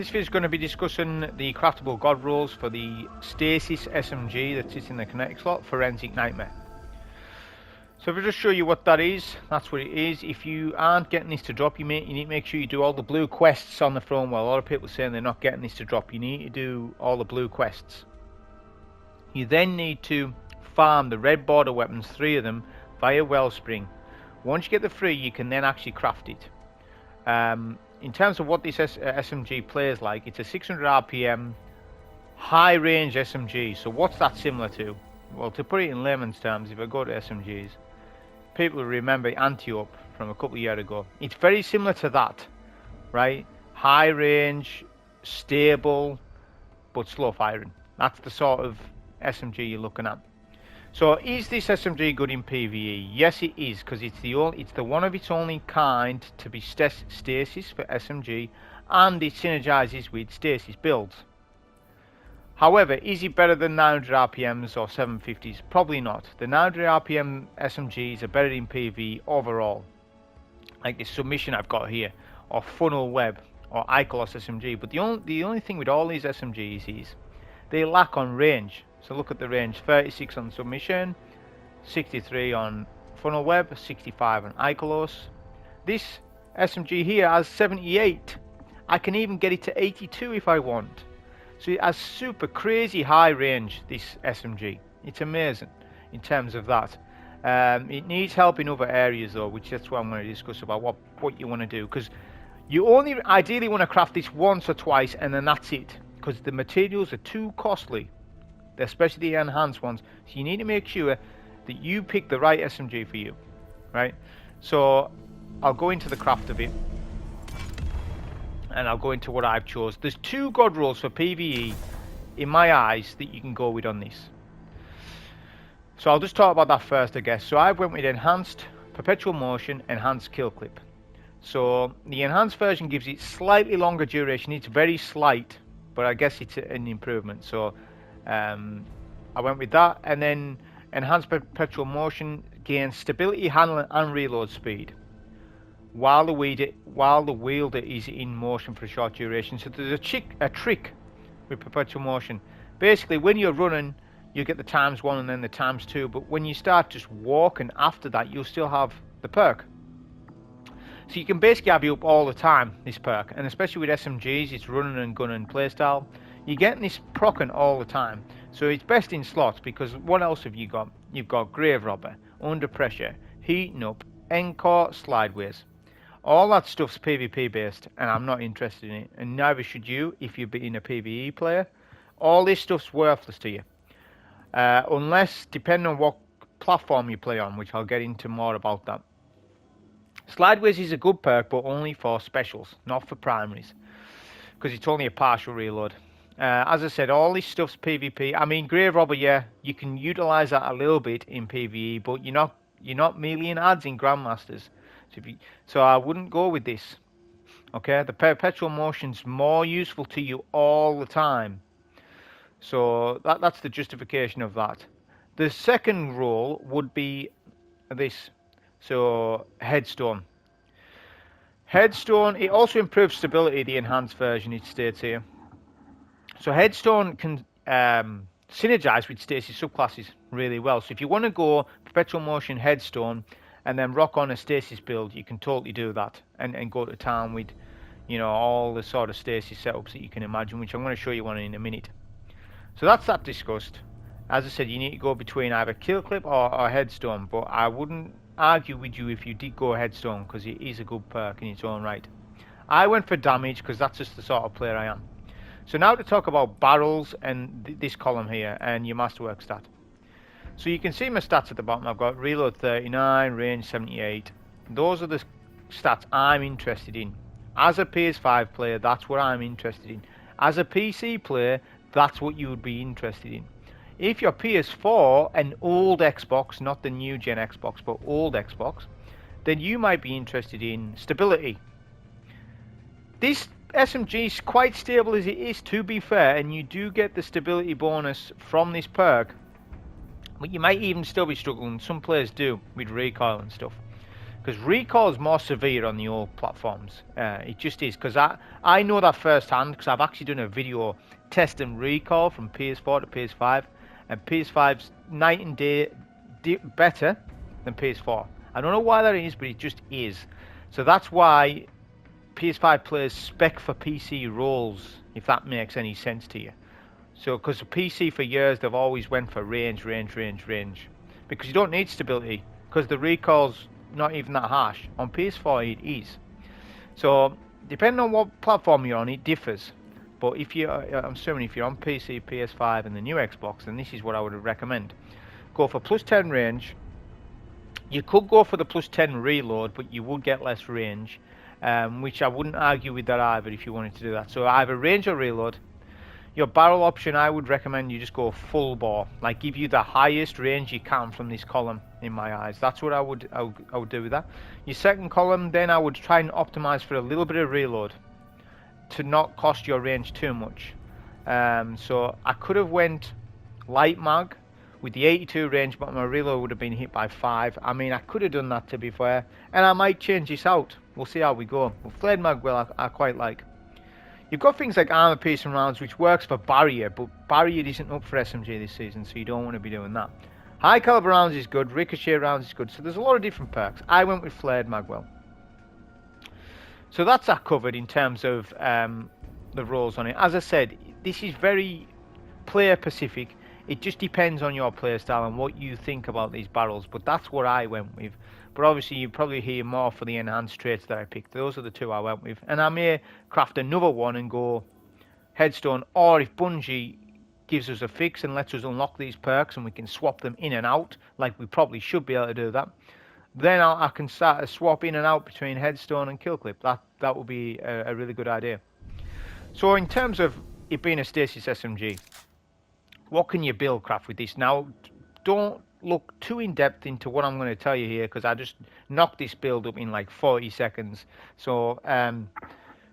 This video is going to be discussing the craftable god rolls for the Stasis SMG that sits in the kinetic slot, Forensic Nightmare. So if I just show you what that is, that's what it is. If you aren't getting this to drop, you need to make sure you do all the blue quests on the front. Well, a lot of people are saying they're not getting this to drop. You need to do all the blue quests. You then need to farm the red border weapons, 3 of them, via Wellspring. Once you get the 3, you can then actually craft it. In terms of what this SMG plays like, it's a 600 RPM high range SMG. So what's that similar to? Well, to put it in layman's terms, if I go to SMGs, people will remember Antiope from a couple of years ago. It's very similar to that, right? High range, stable, but slow firing. That's the sort of SMG you're looking at. So is this SMG good in PvE? Yes, it is, because it's the one of its only kind to be stasis for SMG, and it synergizes with stasis builds. However, is it better than 900 RPMs or 750s? Probably not. The 900 RPM SMGs are better in PvE overall, like the submission I've got here, or Funnel Web, or Icolos SMG. But the only thing with all these SMGs is they lack on range. So look at the range: 36 on submission, 63 on Funnel Web, 65 on Icolos. This SMG here has 78. I can even get it to 82 if I want. So it has super crazy high range, this SMG. It's amazing in terms of that. It needs help in other areas though, which that's what I'm going to discuss about what you want to do, because you only ideally want to craft this once or twice and then that's it, because the materials are too costly, especially the enhanced ones. So you need to make sure that you pick the right SMG for you, right? So I'll go into the craft of it, and I'll go into what I've chose. There's 2 god rolls for PvE in my eyes that you can go with on this. So I'll just talk about that first, I guess. So I went with enhanced perpetual motion, enhanced kill clip. So the enhanced version gives it slightly longer duration. It's very slight, but I guess it's an improvement. So I went with that, and then enhanced perpetual motion gains stability, handling, and reload speed while the wielder is in motion for a short duration. So there's a trick with perpetual motion. Basically, when you're running, you get the ×1 and then the ×2, but when you start just walking after that, you'll still have the perk. So you can basically have you up all the time, this perk, and especially with SMGs, it's running and gunning playstyle. You're getting this proccing all the time, so it's best in slots, because what else have you got? You've got Grave Robber, Under Pressure, Heating Up, Encore, Slideways. All that stuff's PvP based, and I'm not interested in it, and neither should you if you're being a PvE player. All this stuff's worthless to you, unless, depending on what platform you play on, which I'll get into more about that. Slideways is a good perk, but only for specials, not for primaries, because it's only a partial reload. As I said, all this stuff's PvP. I mean, Grave Robber, yeah, you can utilize that a little bit in PvE, but you're not meleeing ads in Grandmasters. So I wouldn't go with this. Okay, the perpetual motion's more useful to you all the time. So that's the justification of that. The second role would be this. So Headstone. Headstone, it also improves stability, the enhanced version, it states here. So Headstone can synergize with stasis subclasses really well. So if you want to go perpetual motion Headstone and then rock on a stasis build, you can totally do that and go to town with, you know, all the sort of stasis setups that you can imagine, which I'm going to show you one in a minute. So that's that discussed. As I said, you need to go between either kill clip or Headstone, but I wouldn't argue with you if you did go Headstone, because it is a good perk in its own right. I went for damage because that's just the sort of player I am. So now to talk about barrels and this column here and your masterwork stat. So you can see my stats at the bottom. I've got reload 39, range 78. Those are the stats I'm interested in. As a PS5 player, that's what I'm interested in. As a PC player, that's what you would be interested in. If you're PS4 and old Xbox, not the new gen Xbox, but old Xbox, then you might be interested in stability. This SMG is quite stable as it is, to be fair, and you do get the stability bonus from this perk, but you might even still be struggling. Some players do with recoil and stuff. because recoil is more severe on the old platforms. It just is, because I know that firsthand, because I've actually done a video testing recoil from PS4 to PS5, and PS5's night and day better than PS4. I don't know why that is, but it just is. So that's why PS5 players spec for PC roles, if that makes any sense to you. So, because the PC for years, they've always went for range, because you don't need stability, because the recoil's not even that harsh. On PS4 it is. So, depending on what platform you're on, it differs. But if you, I'm assuming if you're on PC, PS5 and the new Xbox, then this is what I would recommend. Go for plus 10 range. You could go for the plus 10 reload, but you would get less range, which I wouldn't argue with that either if you wanted to do that. So either range or reload. Your barrel option, I would recommend you just go full bore, like give you the highest range you can from this column. In my eyes, that's what I would do with that. Your second column, then I would try and optimize for a little bit of reload to not cost your range too much. So I could have went light mag with the 82 range, but my reload would have been hit by 5. I mean, I could have done that, to be fair, and I might change this out. We'll see how we go. Well, flared Magwell I quite like. You've got things like armor piercing rounds, which works for barrier, but barrier isn't up for SMG this season, so you don't want to be doing that. High caliber rounds is good, ricochet rounds is good, so there's a lot of different perks. I went with flared Magwell. So that's that covered in terms of the roles on it. As I said, this is very player specific. It just depends on your play style and what you think about these barrels, but that's what I went with. But obviously you probably hear more for the enhanced traits that I picked. Those are the two I went with, and I may craft another one and go Headstone, or if Bungie gives us a fix and lets us unlock these perks and we can swap them in and out, like we probably should be able to do that, then I can start a swap in and out between Headstone and Killclip. That would be a really good idea. So in terms of it being a Stasis SMG, what can you build craft with this? Now, don't look too in depth into what I'm going to tell you here, because I just knocked this build up in like 40 seconds. So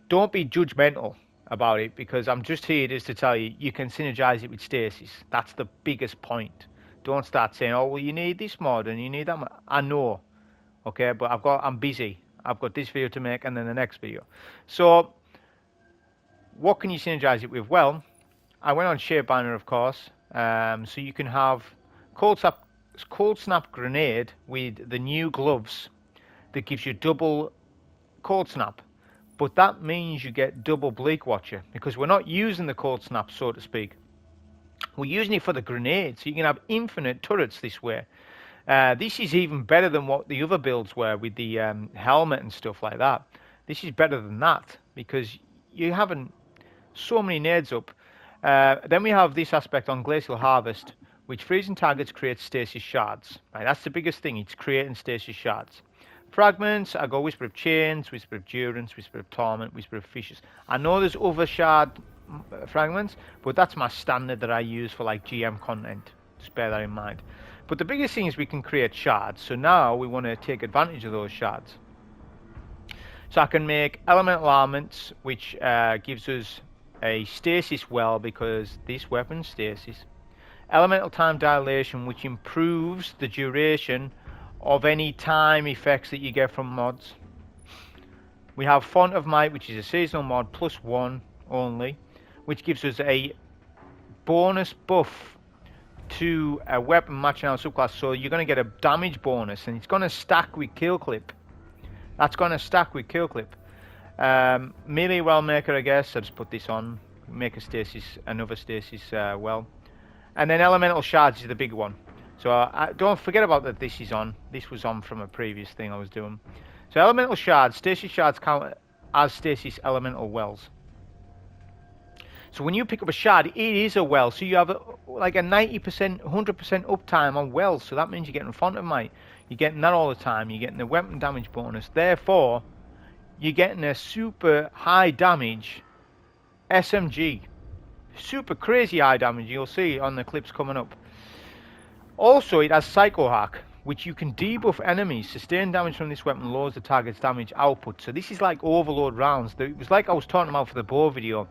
don't be judgmental about it, because I'm just here just to tell you, you can synergize it with Stasis. That's the biggest point. Don't start saying, oh, well, you need this mod and you need that mod. I know, okay, but I'm busy. I've got this video to make and then the next video. So what can you synergize it with? Well, I went on Shapebanner, of course, so you can have Cold Snap Grenade with the new gloves that gives you double Cold Snap, but that means you get double Bleak Watcher, because we're not using the Cold Snap, so to speak. We're using it for the grenade, so you can have infinite turrets this way. This is even better than what the other builds were with the helmet and stuff like that. This is better than that, because you're having so many nades up. Then we have this aspect on Glacial Harvest, which freezing targets creates stasis shards. Right, that's the biggest thing, it's creating stasis shards. Fragments, I go Whisper of Chains, Whisper of Durance, Whisper of Torment, Whisper of Fishes. I know there's other shard fragments, but that's my standard that I use for like GM content. Just bear that in mind. But the biggest thing is we can create shards, so now we want to take advantage of those shards. So I can make elemental armaments, which gives us a stasis well, because this weapon's stasis. Elemental time dilation, which improves the duration of any time effects that you get from mods. We have Font of Might, which is a seasonal mod, +1 only, which gives us a bonus buff to a weapon matching our subclass. So you're going to get a damage bonus, and it's going to stack with Kill Clip. That's going to stack with Kill Clip. Melee Well Maker, I guess. I'll just put this on. Make a stasis, another stasis well. And then Elemental Shards is the big one. So don't forget about that this is on. This was on from a previous thing I was doing. So Elemental Shards, Stasis Shards count as Stasis Elemental Wells. So when you pick up a shard, it is a well. So you have like a 90%, 100% uptime on wells. So that means you're getting Font of Might. You're getting that all the time. You're getting the weapon damage bonus. Therefore, you're getting a super high damage SMG. Super crazy high damage. You'll see on the clips coming up. Also, it has Psycho Hack, which you can debuff enemies. Sustained damage from this weapon lowers the target's damage output. So this is like overload rounds. It was like I was talking about for the bow video.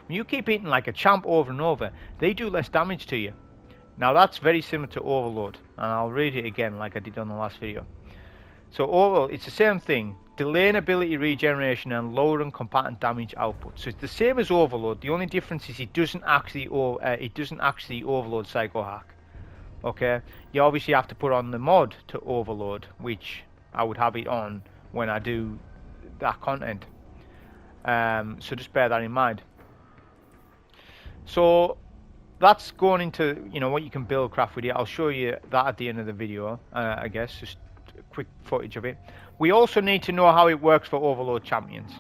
When you keep hitting like a champ over and over, they do less damage to you. Now that's very similar to overload, and I'll read it again like I did on the last video. So overall, it's the same thing. Delaying ability regeneration and lowering combatant damage output. So it's the same as Overload. The only difference is it doesn't actually overload Psycho Hack. Okay, you obviously have to put on the mod to Overload, which I would have it on when I do that content. So just bear that in mind. So that's going into what you can build craft with it. I'll show you that at the end of the video. I guess just quick footage of it. We also need to know how it works for Overload champions.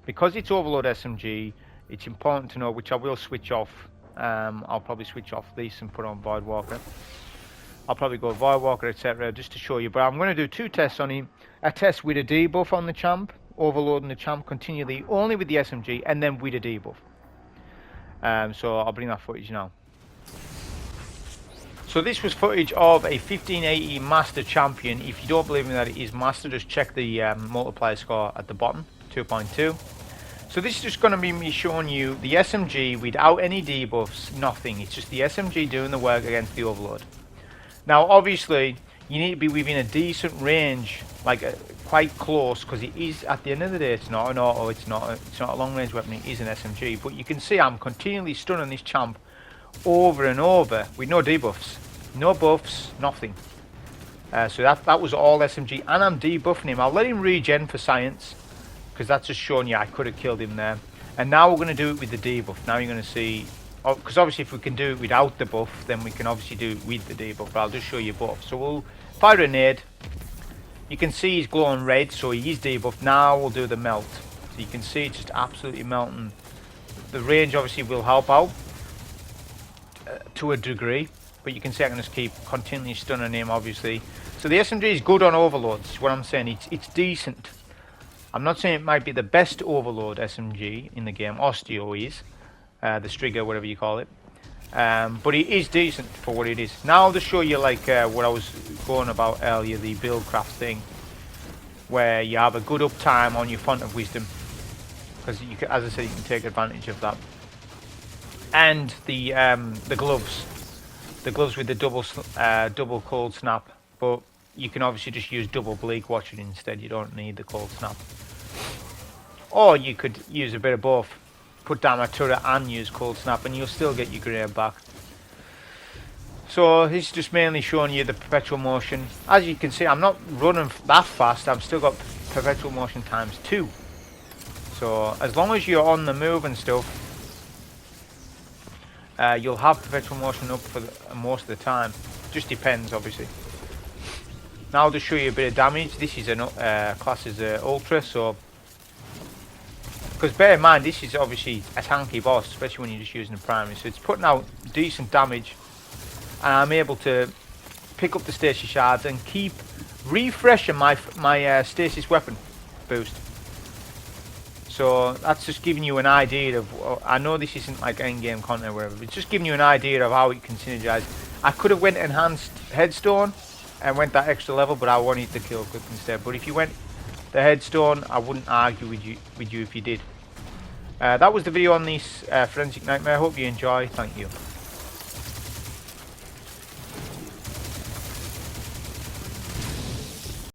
Because it's Overload SMG, it's important to know, which I will switch off. I'll probably switch off this and put on Void Walker. I'll probably go Void Walker, etc. just to show you. But I'm going to do 2 tests on him. A test with a debuff on the champ, overloading the champ continually, only with the SMG, and then with a debuff. So I'll bring that footage now. So this was footage of a 1580 Master Champion. If you don't believe me that it is Master, just check the multiplier score at the bottom, 2.2. So this is just going to be me showing you the SMG without any debuffs, nothing. It's just the SMG doing the work against the Overload. Now obviously you need to be within a decent range, like quite close, because it is, at the end of the day, it's not an auto, it's not a long range weapon, it is an SMG. But you can see I'm continually stunning this champ over and over with no debuffs, no buffs, nothing. So that was all SMG, and I'm debuffing him. I'll let him regen for science, because that's just showing you I could have killed him there. And now we're going to do it with the debuff. Now you're going to see, because obviously if we can do it without the buff, then we can obviously do it with the debuff. But I'll just show you both. So we'll fire a nade. You can see he's glowing red, so he is debuffed. Now we'll do the melt. So you can see it's just absolutely melting. The range obviously will help out to a degree, but you can see I can just keep continually stunning him, obviously. So the SMG is good on overloads, is what I'm saying. It's decent. I'm not saying it might be the best overload SMG in the game. Osteo is, the Striga, whatever you call it. But it is decent for what it is. Now I'll just show you like what I was going about earlier, the build craft thing, where you have a good uptime on your Font of Wisdom, because you can, as I said, you can take advantage of that. And the gloves with the double cold snap, but you can obviously just use double bleak watching instead. You don't need the cold snap, or you could use a bit of both. Put down a turret and use cold snap, and you'll still get your grenade back. So this is just mainly showing you the perpetual motion. As you can see, I'm not running that fast. I've still got perpetual motion ×2. So as long as you're on the move and stuff, you'll have perpetual motion up for most of the time. Just depends, obviously. Now I'll just show you a bit of damage. This is a class as ultra, so. Because bear in mind, this is obviously a tanky boss, especially when you're just using the primary. So it's putting out decent damage. And I'm able to pick up the stasis shards and keep refreshing my stasis weapon boost. So that's just giving you an idea of, I know this isn't like endgame content or whatever, but it's just giving you an idea of how it can synergize. I could have went enhanced Headstone and went that extra level, but I wanted the kill clip instead. But if you went the Headstone, I wouldn't argue with you if you did. That was the video on this Forensic Nightmare. I hope you enjoy. Thank you.